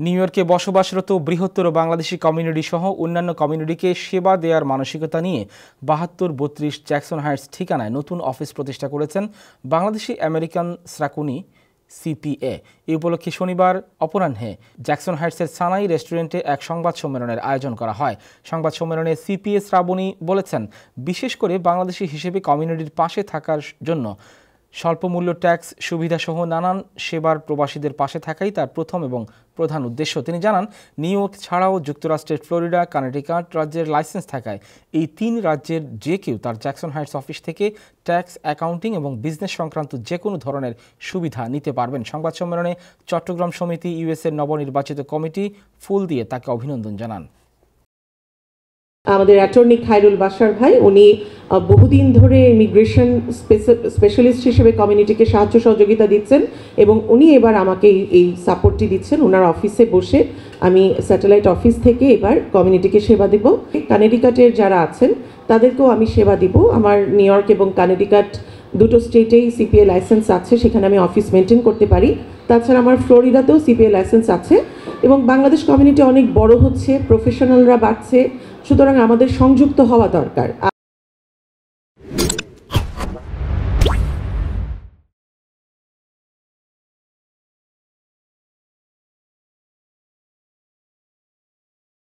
New ইয়র্কে বসবাসরত বৃহত্তর বাংলাদেশি কমিউনিটি সহ অন্যান্য কমিউনিটিকে সেবা দেওয়ার মানসিকতা নিয়ে ৭২-৩২ জ্যাকসন হাইটস ঠিকানায় নতুন অফিস প্রতিষ্ঠা করেছেন বাংলাদেশি আমেরিকান শ্রাকুনি সিপিএ। এই উপলক্ষে শনিবার অপরাহ্নে জ্যাকসন হাইটসের সানাই রেস্টুরেন্টে এক সংবাদ সম্মেলনের আয়োজন করা হয়। সংবাদ সম্মেলনে সিপিএ শ্রাবণী বলেছেন, বিশেষ করে বাংলাদেশি হিসেবে কমিউনিটির পাশে থাকার জন্য স্বল্পমূল্য ট্যাক্স সুবিধাসহ নানান সেবার প্রবাসীদের পাশে থাকাই তার প্রথম এবং প্রধান উদ্দেশ্য। তিনি জানান, নিউ ইয়র্ক ছাড়াও যুক্তরাষ্ট্রের ফ্লোরিডা, কানেটিকাট রাজ্যের লাইসেন্স থাকায় এই ৩ রাজ্যের যে কেউ তার জ্যাকসন হাইটস অফিস থেকে ট্যাক্স, অ্যাকাউন্টিং এবং বিজনেস সংক্রান্ত যে কোনো ধরনের সুবিধা নিতে পারবেন। সংবাদ সম্মেলনে চট্টগ্রাম সমিতি ইউএসএর নবনির্বাচিত কমিটি ফুল দিয়ে তাকে অভিনন্দন জানান। আমাদের অ্যাটর্নি খায়রুল বাশার ভাই, উনি বহুদিন ধরে ইমিগ্রেশন স্পেশালিস্ট হিসেবে কমিউনিটিকে সাহায্য সহযোগিতা দিচ্ছেন এবং উনি এবার আমাকে এই সাপোর্টটি দিচ্ছেন। ওনার অফিসে বসে আমি স্যাটেলাইট অফিস থেকে এবার কমিউনিটিকে সেবা দেব। কানেটিকাটের যারা আছেন তাদেরকেও আমি সেবা দিব। আমার নিউ ইয়র্ক এবং কানেটিকাট দুটো স্টেটেই সিপিএ লাইসেন্স আছে, সেখানে আমি অফিস মেনটেন করতে পারি। তাছাড়া আমার ফ্লোরিডাতেও সিপিএ লাইসেন্স আছে এবং বাংলাদেশ কমিউনিটি অনেক বড় হচ্ছে, প্রফেশনালরা বাড়ছে, সুতরাং আমাদের সংযুক্ত হওয়া দরকার।